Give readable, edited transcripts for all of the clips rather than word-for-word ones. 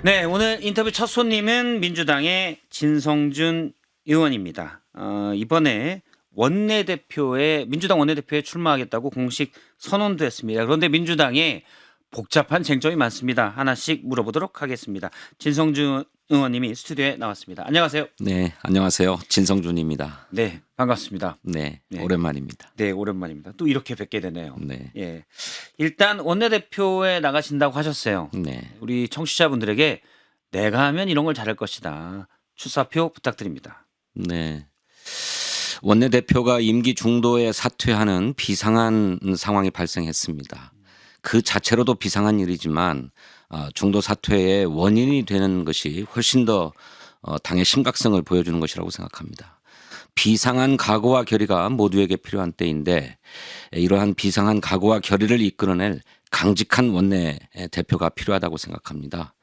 네, 오늘 인터뷰 첫 손님은 민주당의 진성준 의원입니다. 이번에 민주당 원내대표에 출마하겠다고 공식 선언도 했습니다. 그런데 민주당에 복잡한 쟁점이 많습니다. 하나씩 물어보도록 하겠습니다. 진성준 의원님이 스튜디오에 나왔습니다. 안녕하세요. 네, 안녕하세요. 진성준입니다. 네, 반갑습니다. 네, 네. 오랜만입니다. 네, 오랜만입니다. 또 이렇게 뵙게 되네요. 네, 예, 일단 원내대표에 나가신다고 하셨어요. 네, 우리 청취자분들에게 내가 하면 이런 걸 잘할 것이다. 출사표 부탁드립니다. 네. 원내대표가 임기 중도에 사퇴하는 비상한 상황이 발생했습니다. 그 자체로도 비상한 일이지만 중도 사퇴의 원인이 되는 것이 훨씬 더 당의 심각성을 보여주는 것이라고 생각합니다. 비상한 각오와 결의가 모두에게 필요한 때인데 이러한 비상한 각오와 결의를 이끌어낼 강직한 원내대표가 필요하다고 생각합니다.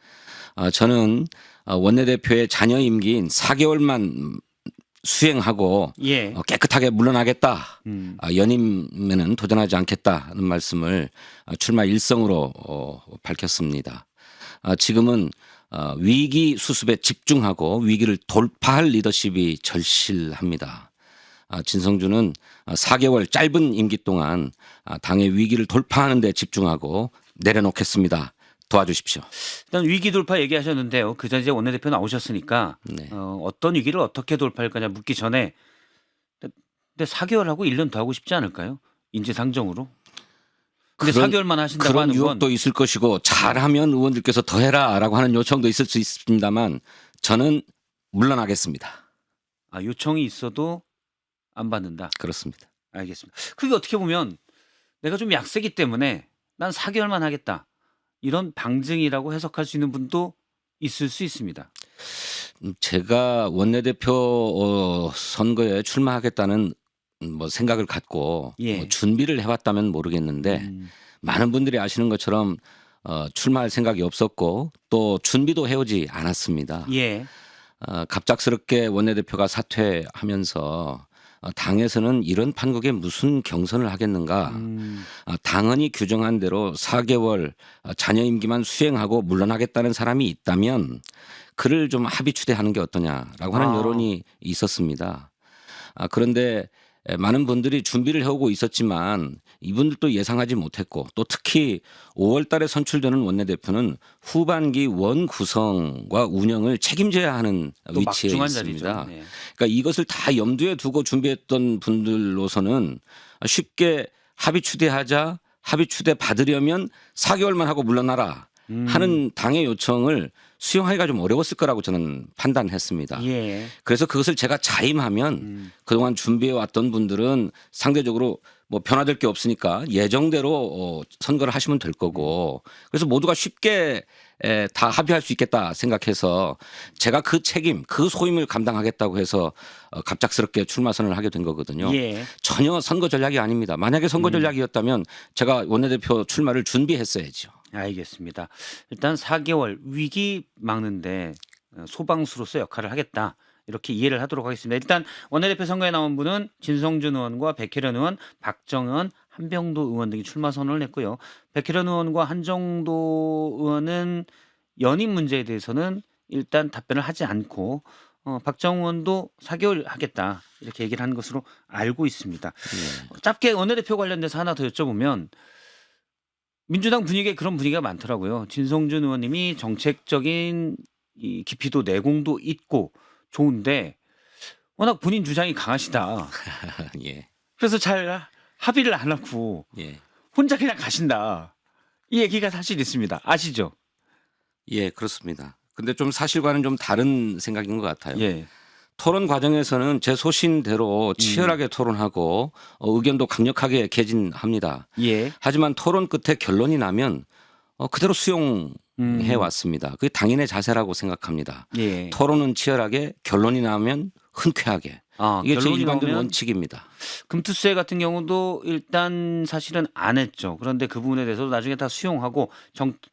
저는 원내대표의 잔여 임기인 4개월만 수행하고 예. 깨끗하게 물러나겠다. 음. 연임에는 도전하지 않겠다는 말씀을 출마 일성으로 밝혔습니다. 지금은 위기 수습에 집중하고 위기를 돌파할 리더십이 절실합니다. 진성준은 4개월 짧은 임기 동안 당의 위기를 돌파하는 데 집중하고 내려놓겠습니다. 도와주십시오. 일단 위기 돌파 얘기하셨는데요. 그 전에 이제 원내대표 나오셨으니까 네. 어떤 위기를 어떻게 돌파할 거냐 묻기 전에 근데 4개월하고 1년 더 하고 싶지 않을까요? 인지상정으로. 근데 그런- 4개월만 하신다고 그런 하는 건 유혹도 있을 것이고 잘하면 의원들께서 더 해라라고 하는 요청도 있을 수 있습니다만 저는 물러나겠습니다. 요청이 있어도 안 받는다. 그렇습니다. 알겠습니다. 그게 어떻게 보면 내가 좀 약세기 때문에 난 4개월만 하겠다. 이런 방증이라고 해석할 수 있는 분도 있을 수 있습니다. 제가 원내대표 선거에 출마하겠다는 생각을 갖고 예. 준비를 해왔다면 모르겠는데 음. 많은 분들이 아시는 것처럼 출마할 생각이 없었고 또 준비도 해오지 않았습니다. 예. 갑작스럽게 원내대표가 사퇴하면서 당에서는 이런 판국에 무슨 경선을 하겠는가. 음. 당헌이 규정한 대로 4개월 잔여 임기만 수행하고 물러나겠다는 사람이 있다면 그를 좀 합의 추대하는 게 어떠냐라고 하는 여론이 있었습니다. 그런데 많은 분들이 준비를 해오고 있었지만 이분들도 예상하지 못했고 또 특히 5월 달에 선출되는 원내대표는 후반기 원 구성과 운영을 책임져야 하는 또 위치에 막중한 있습니다. 자리죠. 네. 그러니까 이것을 다 염두에 두고 준비했던 분들로서는 쉽게 합의 추대하자, 합의 추대 받으려면 4개월만 하고 물러나라 하는 당의 요청을 수용하기가 좀 어려웠을 거라고 저는 판단했습니다. 예. 그래서 그것을 제가 자임하면 그동안 준비해 왔던 분들은 상대적으로 뭐 변화될 게 없으니까 예정대로 선거를 하시면 될 거고 그래서 모두가 쉽게 다 합의할 수 있겠다 생각해서 제가 그 책임, 그 소임을 감당하겠다고 해서 갑작스럽게 출마 선언을 하게 된 거거든요. 예. 전혀 선거 전략이 아닙니다. 만약에 선거 전략이었다면 제가 원내대표 출마를 준비했어야죠. 알겠습니다. 일단 4개월 위기 막는데 소방수로서 역할을 하겠다. 이렇게 이해를 하도록 하겠습니다. 일단 원내대표 선거에 나온 분은 진성준 의원과 백혜련 의원, 박정은, 한병도 의원 등이 출마 선언을 했고요. 백혜련 의원과 한정도 의원은 연임 문제에 대해서는 일단 답변을 하지 않고 박정은 의원도 4개월 하겠다. 이렇게 얘기를 하는 것으로 알고 있습니다. 짧게 원내대표 관련돼서 하나 더 여쭤보면 민주당 분위기에 그런 분위기가 많더라고요. 진성준 의원님이 정책적인 이 깊이도 내공도 있고 좋은데 워낙 본인 주장이 강하시다. 예, 그래서 잘 합의를 안 하고 예, 혼자 그냥 가신다. 이 얘기가 사실 있습니다. 아시죠? 예, 그렇습니다. 근데 좀 사실과는 좀 다른 생각인 것 같아요. 예. 토론 과정에서는 제 소신대로 치열하게 토론하고 의견도 강력하게 개진합니다. 예. 하지만 토론 끝에 결론이 나면 그대로 수용해 왔습니다. 그게 당연의 자세라고 생각합니다. 예. 토론은 치열하게 결론이 나면 흔쾌하게. 이게 제 결론이 일반적인 나오면 원칙입니다. 금투세 같은 경우도 일단 사실은 안 했죠. 그런데 그 부분에 대해서도 나중에 다 수용하고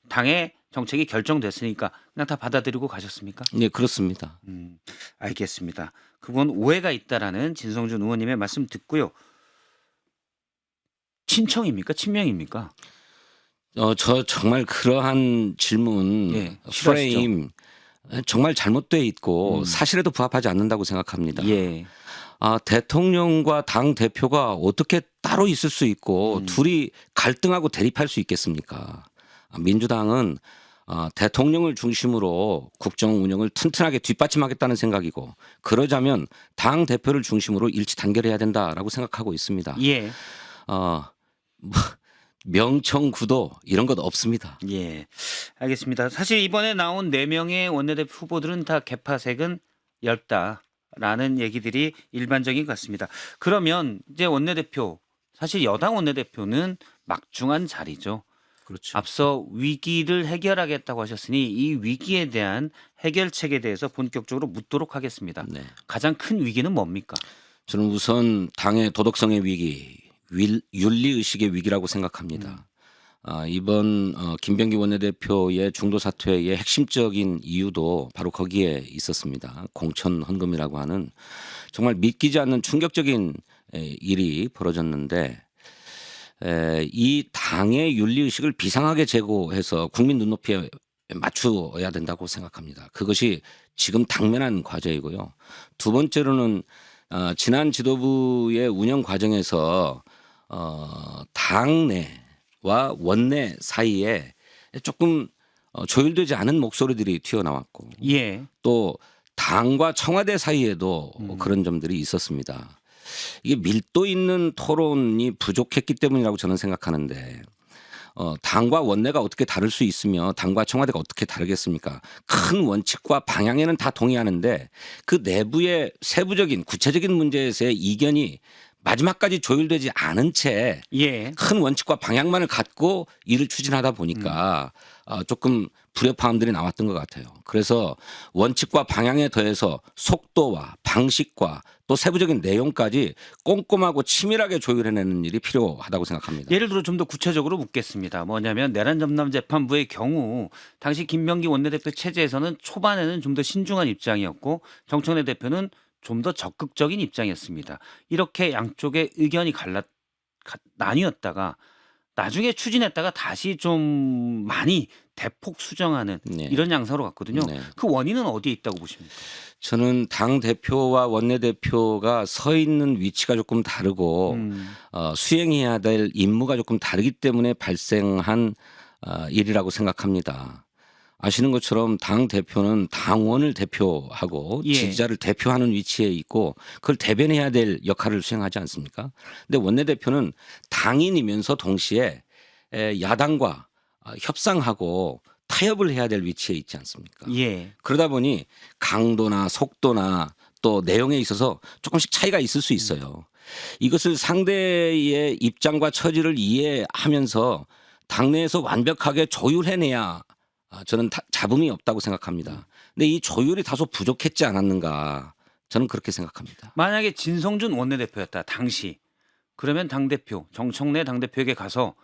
당의 정책이 결정됐으니까 그냥 다 받아들이고 가셨습니까? 네, 그렇습니다. 알겠습니다. 그건 오해가 있다라는 진성준 의원님의 말씀 듣고요. 친청입니까? 친명입니까? 저 정말 그러한 질문 예, 프레임 정말 잘못돼 있고 음. 사실에도 부합하지 않는다고 생각합니다. 예. 대통령과 당 대표가 어떻게 따로 있을 수 있고 둘이 갈등하고 대립할 수 있겠습니까? 민주당은 대통령을 중심으로 국정 운영을 튼튼하게 뒷받침하겠다는 생각이고, 그러자면 당 대표를 중심으로 일치 단결해야 된다라고 생각하고 있습니다. 예. 뭐 명청구도 이런 것 없습니다. 예. 알겠습니다. 사실 이번에 나온 4명의 원내대표 후보들은 다 개파색은 엷다라는 얘기들이 일반적인 것 같습니다. 그러면 이제 원내대표, 사실 여당 원내대표는 막중한 자리죠. 그렇죠. 앞서 위기를 해결하겠다고 하셨으니 이 위기에 대한 해결책에 대해서 본격적으로 묻도록 하겠습니다. 네. 가장 큰 위기는 뭡니까? 저는 우선 당의 도덕성의 위기, 윤리의식의 위기라고 생각합니다. 이번 김병기 원내대표의 중도 사퇴의 핵심적인 이유도 바로 거기에 있었습니다. 공천 헌금이라고 하는 정말 믿기지 않는 충격적인 일이 벌어졌는데, 이 당의 윤리의식을 비상하게 제고해서 국민 눈높이에 맞추어야 된다고 생각합니다. 그것이 지금 당면한 과제이고요. 두 번째로는 지난 지도부의 운영 과정에서 당내와 원내 사이에 조금 조율되지 않은 목소리들이 튀어나왔고, 예. 또 당과 청와대 사이에도 그런 점들이 있었습니다. 이게 밀도 있는 토론이 부족했기 때문이라고 저는 생각하는데, 당과 원내가 어떻게 다를 수 있으며 당과 청와대가 어떻게 다르겠습니까? 큰 원칙과 방향에는 다 동의하는데 그 내부의 세부적인 구체적인 문제에서의 이견이 마지막까지 조율되지 않은 채 예. 큰 원칙과 방향만을 갖고 일을 추진하다 보니까 조금 불협화음들이 나왔던 것 같아요. 그래서 원칙과 방향에 더해서 속도와 방식과 또 세부적인 내용까지 꼼꼼하고 치밀하게 조율해내는 일이 필요하다고 생각합니다. 예를 들어 좀 더 구체적으로 묻겠습니다. 뭐냐면 내란 전담 재판부의 경우 당시 김병기 원내대표 체제에서는 초반에는 좀 더 신중한 입장이었고 정청래 대표는 좀 더 적극적인 입장이었습니다. 이렇게 양쪽의 의견이 나뉘었다가 나중에 추진했다가 다시 좀 많이 대폭 수정하는 네. 이런 양상으로 갔거든요. 네. 그 원인은 어디에 있다고 보십니까? 저는 당 대표와 원내 대표가 서 있는 위치가 조금 다르고 수행해야 될 임무가 조금 다르기 때문에 발생한 일이라고 생각합니다. 아시는 것처럼 당 대표는 당원을 대표하고 예. 지지자를 대표하는 위치에 있고 그걸 대변해야 될 역할을 수행하지 않습니까? 근데 원내 대표는 당인이면서 동시에 야당과 협상하고 타협을 해야 될 위치에 있지 않습니까? 예. 그러다 보니 강도나 속도나 또 내용에 있어서 조금씩 차이가 있을 수 있어요. 이것을 상대의 입장과 처지를 이해하면서 당내에서 완벽하게 조율해내야 저는 잡음이 없다고 생각합니다. 근데 이 조율이 다소 부족했지 않았는가, 저는 그렇게 생각합니다. 만약에 진성준 원내대표였다 당시, 그러면 당대표 정청래 당대표에게 가서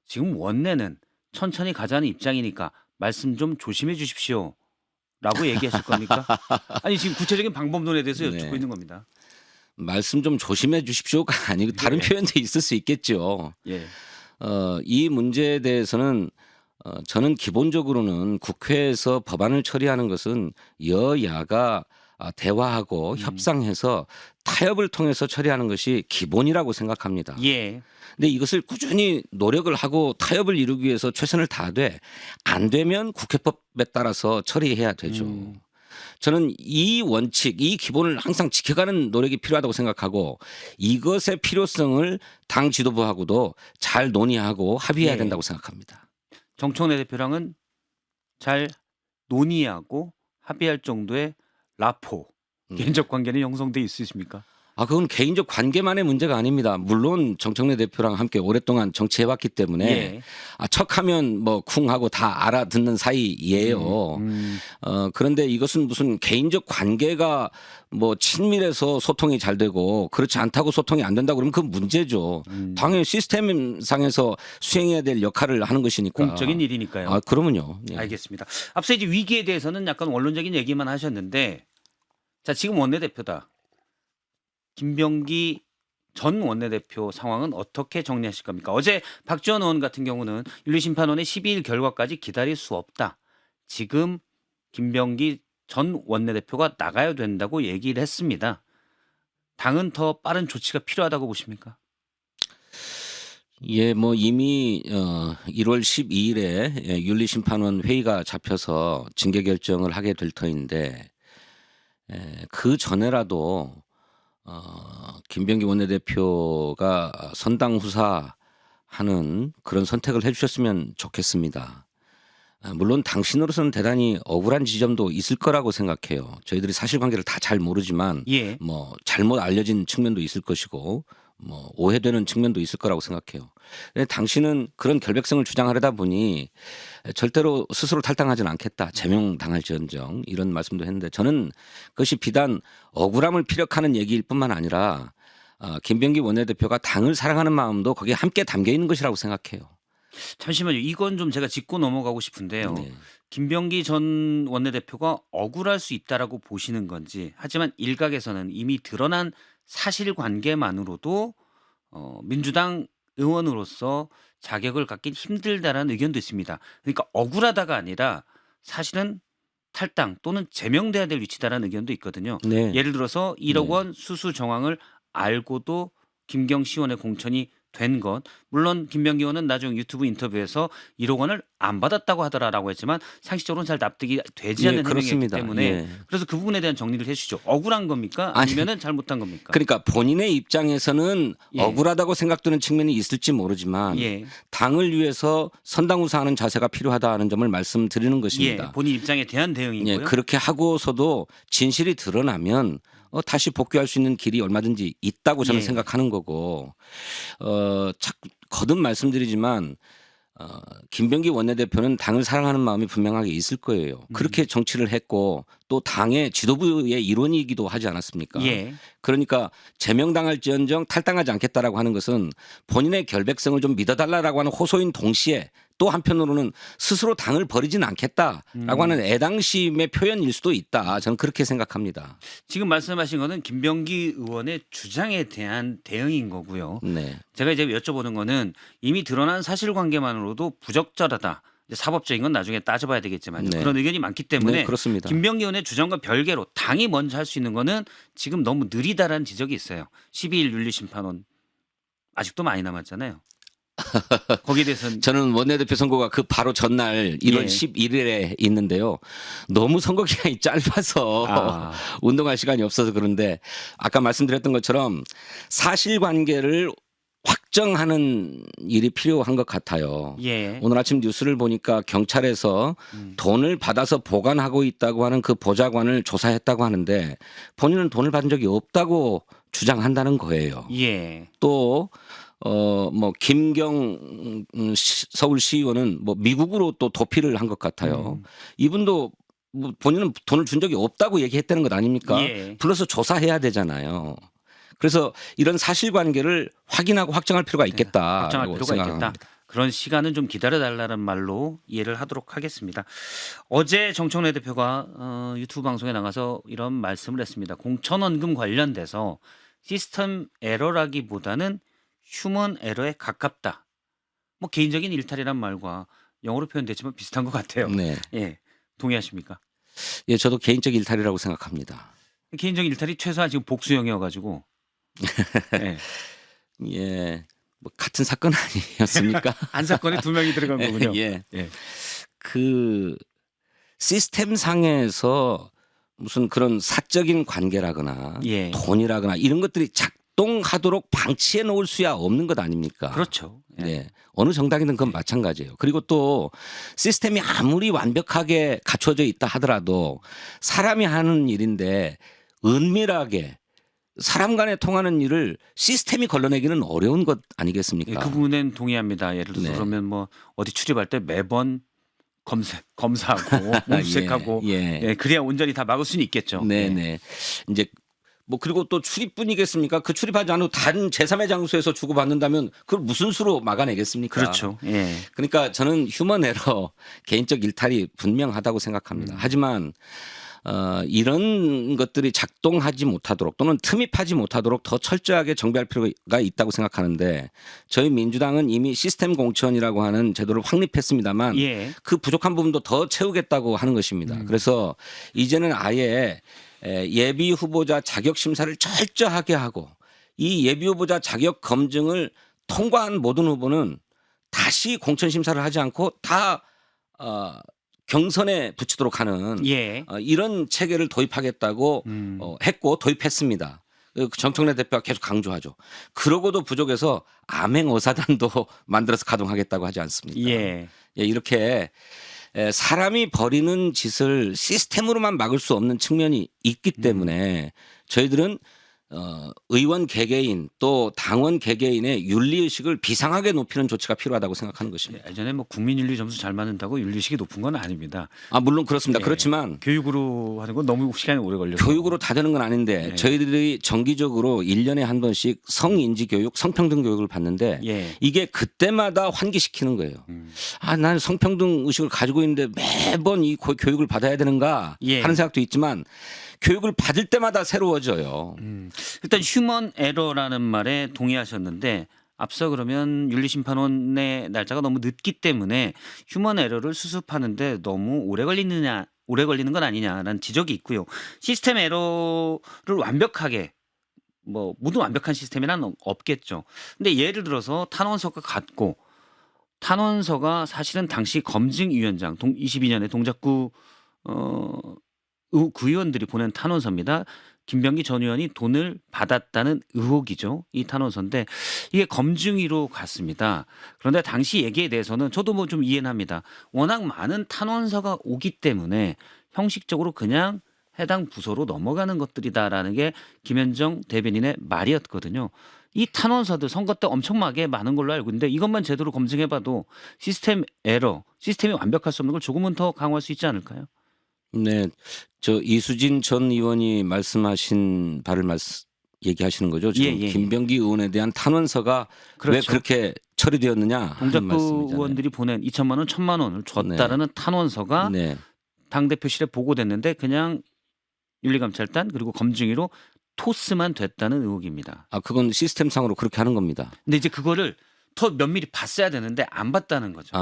지금 원내는 천천히 가자는 입장이니까 말씀 좀 조심해 주십시오 라고 얘기하실 겁니까? 아니 지금 구체적인 방법론에 대해서 여쭙고 네. 있는 겁니다. 말씀 좀 조심해 주십시오가 아니고 다른 예. 표현도 있을 수 있겠죠. 예. 이 문제에 대해서는 저는 기본적으로는 국회에서 법안을 처리하는 것은 여야가 대화하고 협상해서 타협을 통해서 처리하는 것이 기본이라고 생각합니다. 예. 근데 이것을 꾸준히 노력을 하고 타협을 이루기 위해서 최선을 다하되 안 되면 국회법에 따라서 처리해야 되죠. 저는 이 원칙, 이 기본을 항상 지켜가는 노력이 필요하다고 생각하고 이것의 필요성을 당 지도부하고도 잘 논의하고 합의해야 예. 된다고 생각합니다. 정청래 대표랑은 잘 논의하고 합의할 정도의 라포, 개인적 관계는 형성돼 있으십니까? 그건 개인적 관계만의 문제가 아닙니다. 물론 정청래 대표랑 함께 오랫동안 정치해왔기 때문에 예. 척하면 뭐 쿵하고 다 알아듣는 사이예요. 그런데 이것은 무슨 개인적 관계가 뭐 친밀해서 소통이 잘 되고 그렇지 않다고 소통이 안 된다고 그러면 그건 문제죠. 당연히 시스템상에서 수행해야 될 역할을 하는 것이니까. 공적인 일이니까요. 그러면요. 예. 알겠습니다. 앞서 이제 위기에 대해서는 약간 원론적인 얘기만 하셨는데, 자 지금 원내대표다. 김병기 전 원내대표 상황은 어떻게 정리하실 겁니까? 어제 박지원 의원 같은 경우는 윤리심판원의 12일 결과까지 기다릴 수 없다. 지금 김병기 전 원내대표가 나가야 된다고 얘기를 했습니다. 당은 더 빠른 조치가 필요하다고 보십니까? 예, 뭐 이미 1월 12일에 윤리심판원 회의가 잡혀서 징계 결정을 하게 될 터인데 그 전에라도 김병기 원내대표가 선당 후사하는 그런 선택을 해주셨으면 좋겠습니다. 물론 당신으로서는 대단히 억울한 지점도 있을 거라고 생각해요. 저희들이 사실관계를 다 잘 모르지만 예. 뭐 잘못 알려진 측면도 있을 것이고 뭐 오해되는 측면도 있을 거라고 생각해요. 근데 당신은 그런 결백성을 주장하려다 보니 절대로 스스로 탈당하지는 않겠다. 제명당할지언정 이런 말씀도 했는데 저는 그것이 비단 억울함을 피력하는 얘기일 뿐만 아니라 김병기 원내대표가 당을 사랑하는 마음도 거기에 함께 담겨 있는 것이라고 생각해요. 잠시만요. 이건 좀 제가 짚고 넘어가고 싶은데요. 네. 김병기 전 원내대표가 억울할 수 있다라고 보시는 건지, 하지만 일각에서는 이미 드러난 사실관계만으로도 민주당 의원으로서 자격을 갖긴 힘들다라는 의견도 있습니다. 그러니까 억울하다가 아니라 사실은 탈당 또는 제명돼야 될 위치다라는 의견도 있거든요. 네. 예를 들어서 1억 네. 원 수수 정황을 알고도 김경시 의원의 공천이 된 것, 물론 김병기 의원은 나중 유튜브 인터뷰에서 1억 원을 안 받았다고 하더라라고 했지만 상식적으로는 잘 납득이 되지 않는 예, 행위이기 그렇습니다. 때문에 예. 그래서 그 부분에 대한 정리를 해주시죠. 억울한 겁니까? 아니, 아니면은 잘못한 겁니까? 그러니까 본인의 입장에서는 예. 억울하다고 생각되는 측면이 있을지 모르지만 예, 당을 위해서 선당후사하는 자세가 필요하다는 점을 말씀드리는 예, 것입니다. 본인 입장에 대한 대응이고요. 예, 그렇게 하고서도 진실이 드러나면 다시 복귀할 수 있는 길이 얼마든지 있다고 저는 예. 생각하는 거고 거듭 말씀드리지만 김병기 원내대표는 당을 사랑하는 마음이 분명하게 있을 거예요. 그렇게 정치를 했고 또 당의 지도부의 일원이기도 하지 않았습니까? 예, 그러니까 제명당할지언정 탈당하지 않겠다라고 하는 것은 본인의 결백성을 좀 믿어달라라고 하는 호소인 동시에 또 한편으로는 스스로 당을 버리진 않겠다라고 하는 애당심의 표현일 수도 있다. 저는 그렇게 생각합니다. 지금 말씀하신 거는 김병기 의원의 주장에 대한 대응인 거고요. 네. 제가 이제 여쭤보는 거는 이미 드러난 사실관계만으로도 부적절하다. 이제 사법적인 건 나중에 따져봐야 되겠지만 네. 그런 의견이 많기 때문에 네, 그렇습니다. 김병기 의원의 주장과 별개로 당이 먼저 할 수 있는 거는 지금 너무 느리다라는 지적이 있어요. 12일 윤리심판원 아직도 많이 남았잖아요. 거기에 대해서는 저는 원내대표 선거가 그 바로 전날 1월 예. 11일에 있는데요. 너무 선거 기간이 짧아서 운동할 시간이 없어서 그런데 아까 말씀드렸던 것처럼 사실관계를 확정하는 일이 필요한 것 같아요. 예. 오늘 아침 뉴스를 보니까 경찰에서 돈을 받아서 보관하고 있다고 하는 그 보좌관을 조사했다고 하는데 본인은 돈을 받은 적이 없다고 주장한다는 거예요. 예. 또 뭐 김경 서울시의원은 뭐 미국으로 또 도피를 한 것 같아요. 이분도 뭐 본인은 돈을 준 적이 없다고 얘기했다는 것 아닙니까? 예. 불러서 조사해야 되잖아요. 그래서 이런 사실관계를 확인하고 확정할 필요가 있겠다. 확정할 필요가 있겠다. 그런 시간은 좀 기다려달라는 말로 이해를 하도록 하겠습니다. 어제 정청래 대표가 유튜브 방송에 나가서 이런 말씀을 했습니다. 공천원금 관련돼서 시스템 에러라기보다는 휴먼 에러에 가깝다. 뭐 개인적인 일탈이란 말과 영어로 표현됐지만 비슷한 것 같아요. 네. 예, 동의하십니까? 예, 저도 개인적 일탈이라고 생각합니다. 개인적인 일탈이 최소한 지금 복수형이어가지고. 예. 예, 뭐 같은 사건 아니었습니까? 한 사건에 두 명이 들어간 거군요. 예. 예. 그 시스템 상에서 무슨 그런 사적인 관계라거나 예. 돈이라거나 이런 것들이 작동하도록 방치해 놓을 수야 없는 것 아닙니까? 그렇죠. 예. 네. 어느 정당이든 그건 마찬가지예요. 그리고 또 시스템이 아무리 완벽하게 갖춰져 있다 하더라도 사람이 하는 일인데 은밀하게 사람 간에 통하는 일을 시스템이 걸러내기는 어려운 것 예, 아니겠습니까? 그 부분엔 동의합니다. 예를 들어서 네. 그러면 뭐 어디 출입할 때 매번 검사하고 몸수색하고 예. 예, 그래야 온전히 다 막을 수는 있겠죠. 예. 네네. 이제 뭐 그리고 또 출입뿐이겠습니까? 그 출입하지 않고 다른 제3의 장소에서 주고받는다면 그걸 무슨 수로 막아내겠습니까? 그렇죠. 예. 그러니까 저는 휴먼 에러 개인적 일탈이 분명하다고 생각합니다. 하지만 이런 것들이 작동하지 못하도록 또는 틈입하지 못하도록 더 철저하게 정비할 필요가 있다고 생각하는데 저희 민주당은 이미 시스템 공천이라고 하는 제도를 확립했습니다만 예. 그 부족한 부분도 더 채우겠다고 하는 것입니다. 그래서 이제는 아예 예비 후보자 자격 심사를 철저하게 하고 이 예비 후보자 자격 검증을 통과한 모든 후보는 다시 공천 심사를 하지 않고 다 경선에 붙이도록 하는 예. 이런 체계를 도입하겠다고 했고 도입했습니다. 정청래 대표가 계속 강조하죠. 그러고도 부족해서 암행어사단도 만들어서 가동하겠다고 하지 않습니까? 예. 예, 이렇게 사람이 벌이는 짓을 시스템으로만 막을 수 없는 측면이 있기 때문에 저희들은 의원 개개인 또 당원 개개인의 윤리의식을 비상하게 높이는 조치가 필요하다고 생각하는 것입니다. 예전에 뭐 국민윤리 점수 잘 맞는다고 윤리식이 높은 건 아닙니다. 물론 그렇습니다. 예. 그렇지만 교육으로 하는 건 너무 시간이 오래 걸려서. 교육으로 다 되는 건 아닌데 예. 저희들이 정기적으로 1년에 한 번씩 성인지 교육, 성평등 교육을 받는데 예. 이게 그때마다 환기시키는 거예요. 난 성평등 의식을 가지고 있는데 매번 이 교육을 받아야 되는가 예. 하는 생각도 있지만 교육을 받을 때마다 새로워져요. 일단 휴먼 에러라는 말에 동의하셨는데 앞서 그러면 윤리심판원의 날짜가 너무 늦기 때문에 휴먼 에러를 수습하는데 너무 오래 걸리는 건 아니냐라는 지적이 있고요. 시스템 에러를 완벽하게 뭐 모두 완벽한 시스템이란 없겠죠. 근데 예를 들어서 탄원서가 같고 탄원서가 사실은 당시 검증위원장 22년에 동작구 구의원들이 보낸 탄원서입니다. 김병기 전 의원이 돈을 받았다는 의혹이죠. 이 탄원서인데 이게 검증위로 갔습니다. 그런데 당시 얘기에 대해서는 저도 뭐 좀 이해는 합니다. 워낙 많은 탄원서가 오기 때문에 형식적으로 그냥 해당 부서로 넘어가는 것들이다라는 게 김현정 대변인의 말이었거든요. 이 탄원서들 선거 때 엄청나게 많은 걸로 알고 있는데 이것만 제대로 검증해봐도 시스템 에러, 시스템이 완벽할 수 없는 걸 조금은 더 강화할 수 있지 않을까요? 네, 저 이수진 전 의원이 말씀하신 바를 얘기하시는 거죠. 지금 예. 김병기 의원에 대한 탄원서가 왜 그렇죠. 그렇게 처리되었느냐 하는 동작구 말씀이잖아요. 의원들이 보낸 2천만 원, 1천만 원을 줬다라는 탄원서가 네, 당대표실에 보고됐는데 그냥 윤리감찰단 그리고 검증위로 토스만 됐다는 의혹입니다. 그건 시스템상으로 그렇게 하는 겁니다. 근데 이제 그거를 더 면밀히 봤어야 되는데 안 봤다는 거죠.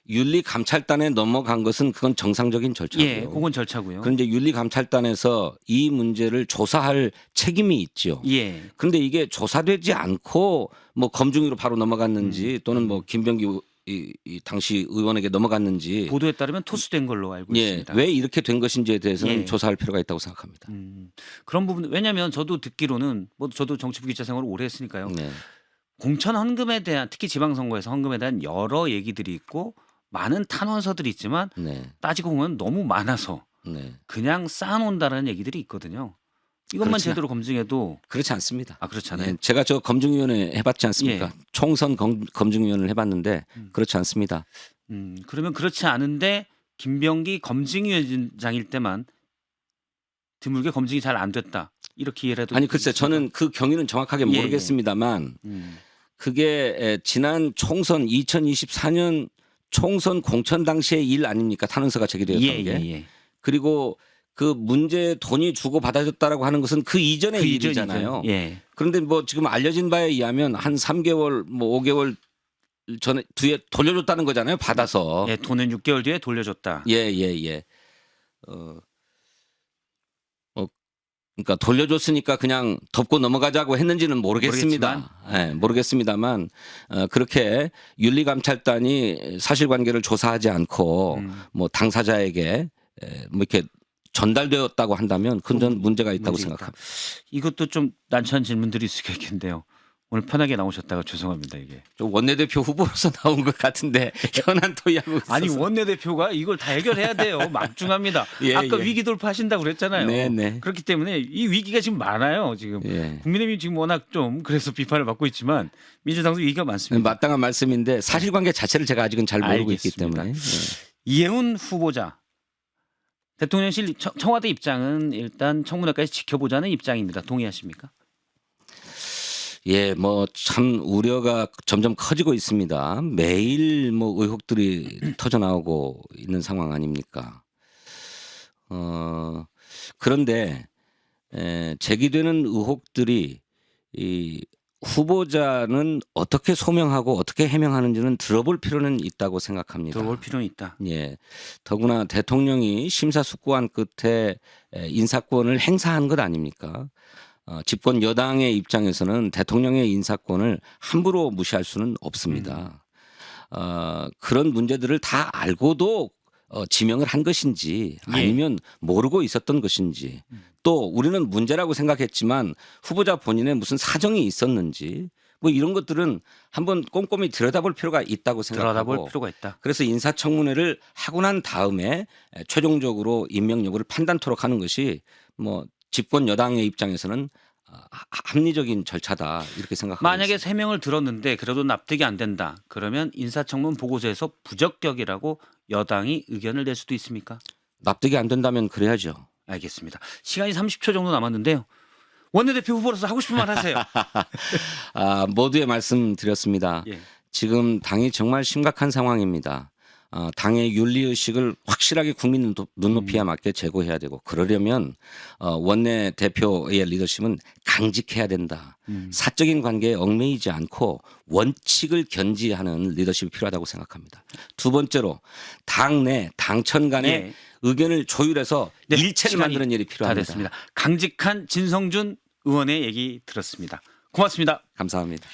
윤리감찰단에 넘어간 것은 그건 정상적인 절차고요. 예, 그건 절차고요. 그런데 윤리감찰단에서 이 문제를 조사할 책임이 있죠. 예. 그런데 이게 조사되지 않고 뭐 검증위로 바로 넘어갔는지 또는 뭐 김병기 이 당시 의원에게 넘어갔는지 보도에 따르면 토스된 걸로 알고 예, 있습니다. 왜 이렇게 된 것인지에 대해서는 예. 조사할 필요가 있다고 생각합니다. 그런 부분 왜냐하면 저도 듣기로는 뭐 저도 정치부 기자 생활을 오래 했으니까요. 네. 공천 헌금에 대한 특히 지방선거에서 헌금에 대한 여러 얘기들이 있고 많은 탄원서들이 있지만 네. 따지고 보면 너무 많아서 네. 그냥 쌓아놓는다라는 얘기들이 있거든요. 이것만 그렇지 제대로 검증해도 그렇지 않습니다. 그렇잖아요. 네, 제가 저 검증위원회 해봤지 않습니까? 예. 총선 검증위원회를 해봤는데 그렇지 않습니다. 그러면 그렇지 않은데 김병기 검증위원장일 때만 드물게 검증이 잘 안 됐다. 이렇게 이해를 해도 아니 글쎄 저는 그 경위는 정확하게 예, 예. 모르겠습니다만 그게 지난 총선 2024년 총선 공천 당시의 일 아닙니까? 탄원서가 제기되었던 게. 그리고 그 문제 돈이 주고 받아졌다라고 하는 것은 그 이전의 일이잖아요. 예. 그런데 뭐 지금 알려진 바에 의하면 한 3개월 뭐 5개월 전에 뒤에 돌려줬다는 거잖아요. 받아서. 예, 돈은 6개월 뒤에 돌려줬다. 예. 그러니까 돌려줬으니까 그냥 덮고 넘어가자고 했는지는 모르겠습니다. 모르겠습니다만 그렇게 윤리감찰단이 사실관계를 조사하지 않고 뭐 당사자에게 뭐 이렇게 전달되었다고 한다면 그건 저는 문제가 있다고 생각합니다. 이것도 좀 난처한 질문들이 있을 수 있겠는데요. 오늘 편하게 나오셨다가 죄송합니다 이게. 좀 원내대표 후보로서 나온 것 같은데 현안 토의하고 있어서. 아니 원내대표가 이걸 다 해결해야 돼요. 막중합니다. 아까 위기 돌파하신다고 그랬잖아요. 네. 그렇기 때문에 이 위기가 지금 많아요. 지금 국민의힘이 지금 워낙 좀 그래서 비판을 받고 있지만 민주당도 위기가 많습니다. 마땅한 말씀인데 사실관계 자체를 제가 아직은 잘 모르고 있기 때문에. 이해운 후보자. 대통령실 청와대 입장은 일단 청문회까지 지켜보자는 입장입니다. 동의하십니까? 예, 뭐 참 우려가 점점 커지고 있습니다. 매일 뭐 의혹들이 터져 나오고 있는 상황 아닙니까? 그런데 제기되는 의혹들이 이 후보자는 어떻게 소명하고 어떻게 해명하는지는 들어볼 필요는 있다고 생각합니다. 들어볼 필요는 있다. 예. 더구나 대통령이 심사숙고한 끝에 인사권을 행사한 것 아닙니까? 집권 여당의 입장에서는 대통령의 인사권을 함부로 무시할 수는 없습니다. 그런 문제들을 다 알고도 지명을 한 것인지 아니면 모르고 있었던 것인지 또 우리는 문제라고 생각했지만 후보자 본인의 무슨 사정이 있었는지 뭐 이런 것들은 한번 꼼꼼히 들여다볼 필요가 있다고 생각하고 들여다볼 필요가 있다. 그래서 인사청문회를 하고 난 다음에 최종적으로 임명 여부를 판단토록 하는 것이 뭐 집권 여당의 입장에서는 합리적인 절차다 이렇게 생각합니다. 만약에 3명을 들었는데 그래도 납득이 안 된다. 그러면 인사청문 보고서에서 부적격이라고 여당이 의견을 낼 수도 있습니까? 납득이 안 된다면 그래야죠. 알겠습니다. 시간이 30초 정도 남았는데요. 원내대표 후보로서 하고 싶은 말 하세요. 모두의 말씀 드렸습니다. 예. 지금 당이 정말 심각한 상황입니다. 당의 윤리의식을 확실하게 국민 눈높이에 맞게 제고해야 되고 그러려면 원내 대표의 리더십은 강직해야 된다. 사적인 관계에 얽매이지 않고 원칙을 견지하는 리더십이 필요하다고 생각합니다. 두 번째로 당내 당천 간의 예. 의견을 조율해서 네, 일체를 시간이 만드는 일이 다 필요합니다. 됐습니다. 강직한 진성준 의원의 얘기 들었습니다. 고맙습니다. 감사합니다.